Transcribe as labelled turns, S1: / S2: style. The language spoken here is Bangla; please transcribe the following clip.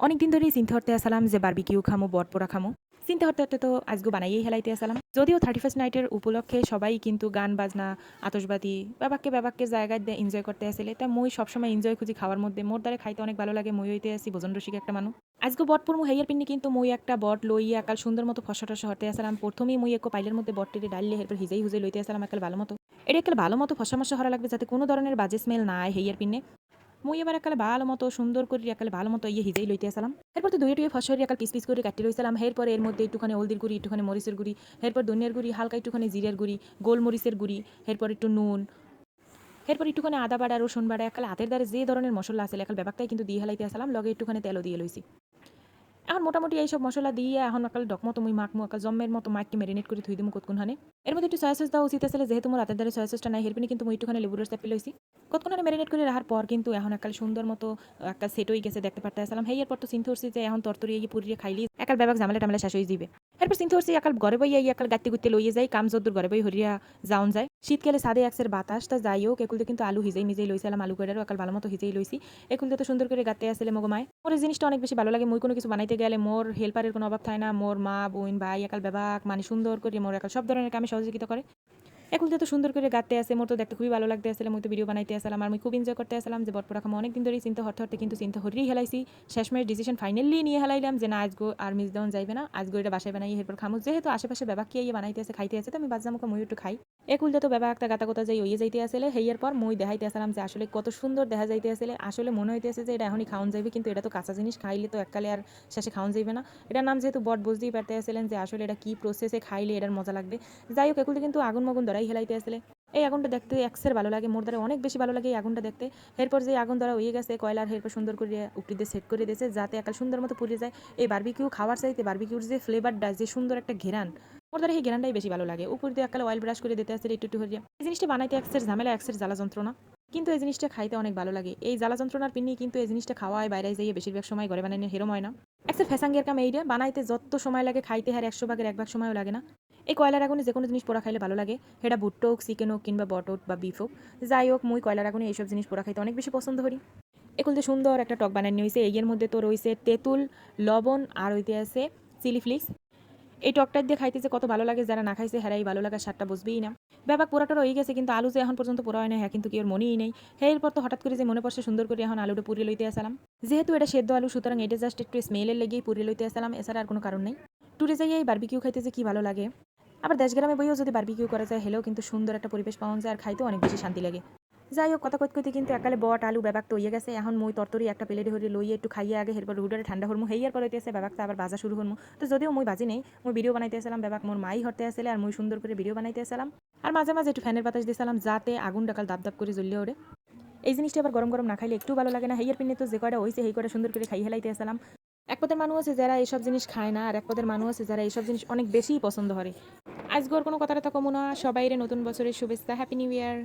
S1: অনেকদিন ধরেই চিন্তা করতে আসলাম যে বারবিকিউ খামো বট পোড়া খামো। চিন্তা করতে করতে তো আজকে বানাইয়েই হেলাইতে আসলাম। যদিও 31st নাইটের উপলক্ষে সবাই কিন্তু গান বাজনা আতশবাতি ব্যাবাককে জায়গায় দিয়ে এনজয় করতে আসলে এটা মই সবসময় এনজয় খুঁজি খাওয়ার মধ্যে মোর দ্বারে খাইতে অনেক ভালো লাগে। মই হইতে আসি ভোজন রসিক একটা মানুষ। আজকে বট পড়মু হেয়ার পিন্নি কিন্তু মই একটা বট লইয়া একাল সুন্দর মতো ফসা টসা হতে আসলাম। প্রথমেই মই এক পাইলের মধ্যে বটটিরে ডাললে এরপর হিজেই হুজে লইতে আসলাম একাল ভালো মতো। এটা একাল ভালো মতো ফসা মশা হরা লাগবে যাতে কোনো ধরনের বাজে স্মেল না আয় হেয়ার পিন্নে। মুই এবার একালে ভালো মতো সুন্দর করে একালে ভালো মতো হিজাই লইতে আসলাম। এরপর তো দুই ফসরি একাল পিস পিস করে কাটি লইছিলাম। এরপরে এর মধ্যে একটুখানি হলদির গুঁড়ি, একটুখানি মরিচের গুঁড়ি, এরপর ধনিয়ার গুঁড়ি, হালকা একটুখানি জিরের গুঁড়ি, গোলমরিচের গুঁড়ি, এরপর একটু নুন, এরপর একটুখানি আদা বাড়া রসুন বাড়া একালে হাতের দ্বারা যে ধরনের মশলা আছে একাল ব্যাপারটাই কিন্তু দিয়ে হেলাইতে আসলাম। লগে একটুখানি তেলও দিয়ে লইছি। এখন মোটামুটি এইসব মশলা দিয়ে এখন একাল ডকমতো মুই মাখমু একাল জম্মের মতো মাখকে ম্যারিনেট করে থুই দিমু কতক্ষণহানে। এর মধ্যে একটু সয়া সস দেওয়া উচিত আসলে যেহেতু মোর রাতের দ্বারা সয়া সসটা নাই হেরপিনি কিন্তু মুই একটুখানি লেবুর রস চেপে লইছি। কতক্ষণহানে ম্যারিনেট করে রাখার পর কিন্তু এখন একাল সুন্দর মতো একাল সেট হয়ে গেছে দেখতে পারতে আসলাম। হেই এরপর তো চিন্তা করছি যে এখন তরতরি এই পুরিয়ে খাইলি একাল ব্যাপাক ঝামেলা টামেলা শেষ হয়ে যাবে। এরপর চিন্তা করছি একাল ঘরে বই এই একাল গাত্তি গুত্তি লইয়ে যাই কাম যদ্দুর ঘরে বই হরিয়া যাওন যায়। শীতকালে সাদে একসের বাতাসটা যাই হোক একুলতে কিন্তু আলু হিজেই মিজেই লইছিলাম আলু কইরারও একাল ভালো মতো হিজেই লইছি। একুলতে তো সুন্দর করে গাতে আসলে মগমায় মোর এই জিনিসটা অনেক বেশি ভালো লাগে। মুই কোনো কিছু বানাইতে গেলে মোর হেল্পারের কোনো অভাব থাকে না। মোর মা বোন ভাই একাল ব্যাপাক মানে সুন্দর করে মোর একাল সব ধরনের কামে সহযোগিতা করে। একুলতে তো সুন্দর করে গাতে আছে মোর তো দেখতে খুবই ভালো লাগতে আসলে মুই তো ভিডিও বানাইতে আসলাম আর মুই খুব এনজয় করতে আসলাম যে বটপড়া খামো অনেকদিন ধরেই চিন্তা হরতে হরতে কিন্তু চিন্তা হরিই হেলাইছি। শেষমেশ ডিসিশন ফাইনালি নিয়ে হেলাইলাম যে না আজগো আর মিস দেওয়ান যাইবে না আজগো এটা বাসায় বানাই এরপর খামো যেহেতু আশেপাশে ব্যাপাক কি বানাইতে আছে খাইতে আছে তো আমি বাজামুখে মুই একটু খাই। একুলতে তো ব্যাপাক একটা গাতা কথা যাই ওইয়ে যাইতে আসলে হেয়ার পর মুই দেখাইতে আসলাম যে আসলে কত সুন্দর দেখা যাইতে আসলে আসলে মনে হইতে আছে যে এটা এখনই খাওয়ান যাইবে কিন্তু এটা তো কাঁচা জিনিস খাইলে তো এককালে আর শেষে খাওয়ান যাইবে না। এটার নাম যেহেতু বট বুঝতেই পারতে আসলেন যে আসলে এটা কি প্রসেসে খাইলে এটার মজা লাগবে। যাই হোক একুলতে কিন্তু আগুন মগুন ধরাই হেলাইতে আসলে এই আগুনটা দেখতে এক্সের ভালো লাগে মোর দ্বারা অনেক বেশি ভালো লাগে এই আগুনটা দেখতে। এরপর যে আগুন ধরা হয়ে গেছে কয়লার এরপর সুন্দর করে উপরি দিয়ে সেট করে দিয়েছে যাতে একটা সুন্দর মতো পুড়ে যায়। এই বারবিকিউ খাওয়ার চাইতে বারবিকিউর যে ফ্লেভারটা যে সুন্দর একটা ঘেরান মোর দ্বারা এই ঘেরানটাই বেশি ভালো লাগে। উপর দিয়ে একটা অয়েল ব্রাশ করে দিতে আসলে একটু একটু হরিয়া এই জিনিসটা বানাইতে এক্সের ঝামেলা এক্সের জ্বালা যন্ত্রণা কিন্তু এই জিনিসটা খাইতে অনেক ভালো লাগে। এই জ্বালা যন্ত্রণার পিন্নি কিন্তু এই জিনিসটা খাওয়ায় বাইরে যাইয়ে বেশিরভাগ সময় ঘরে বানানো হেরম হয় না। একটা ফ্যাসাঙ্গের কাম এইটা বানাইতে যত সময় লাগে খাইতে হার 100 ভাগের 1 ভাগ সময়ও লাগে না। এই কয়লার আগুনে যে কোনো জিনিস পোড়া খাইলে ভালো লাগে সেটা ভুট্টো হোক চিকেন হোক কিংবা বট হোক বা বিফ হোক। যাই হোক মুই কয়লার আগুনে এইসব জিনিস পোড়া খাইতে অনেক বেশি পছন্দ করি। একুলতে সুন্দর একটা টক বানানো হয়েছে এর মধ্যে তো রয়েছে তেঁতুল লবণ আর হইতে আছে চিলি ফ্লিক্স। এই টকটা দিয়ে খাইতে যে কত ভালো লাগে যারা না খাইছে হেরাই ভালো লাগার স্বাদটা বুঝবেই না। ব্যাপার পোড়াটা রয়ে গেছে কিন্তু আলু যে এখন পর্যন্ত পোড়া হয় না হ্যাঁ কিন্তু কি ওর মনেই নেই। হ্যাঁ এরপর তো হঠাৎ করে যে মনে পড়ছে সুন্দর করে এখন আলুটা পুড়িয়ে লইতে আসলাম। যেহেতু এটা সেদ্ধ আলু সুতরাং এটা জাস্ট একটু স্মেলের লেগেই পুড়িয়ে লইতে আসলাম এছাড়া আর কোনো কারণ নেই। ট্যুরে যাই এই বারবিকিউ খাইতে যে কি ভালো লাগে। আবার দেশগ্রামে বইয়েও যদি বারবিকিউ করা যায় হেলেও কিন্তু সুন্দর একটা পরিবেশ পাওয়া যায় আর খাইতেও অনেক বেশি শান্তি লাগে। যাই হোক কথা কইতে কইতে কিন্তু একালে বট আলু ব্যাপাক তো ইয়ে গেছে এখন মই তরতরি একটা প্লেটে হরে লইয়ে একটু খাইয়ে আগে এরপর রুডারে ঠান্ডা হরমু হেয়ার পর হইতেছে ব্যাপাকটা আবার বাজা শুরু হরমু। তো যদিও মই বাজি নেই মই ভিডিও বানাইতে আসলাম ব্যাপাক মোর মাই হরতে আসলে আর মই সুন্দর করে ভিডিও বানাইতে আসলাম। আর মাঝে মাঝে একটু ফ্যানের বাতাস দিয়েছিলাম যাতে আগুন ডাকাল দাপ দাপ করে জ্বলিয়ে ওঠে। এই জিনিসটা আবার গরম গরম না খাইলে একটু ভালো লাগে না। হেয়ার পিনে তো যে কয়টা হয়েছে সেই কয়টা সুন্দর করে খাই হেলাইতে আসলাম। এক পদের মানুষ আছে যারা এইসব জিনিস খায় না আর এক পদের মানুষ আছে যারা এইসব জিনিস অনেক বেশি পছন্দ করে। আজগর কোনো কথাটা তো কমু না সবাইরে নতুন বছরের শুভেচ্ছা হ্যাপি নিউ ইয়ার।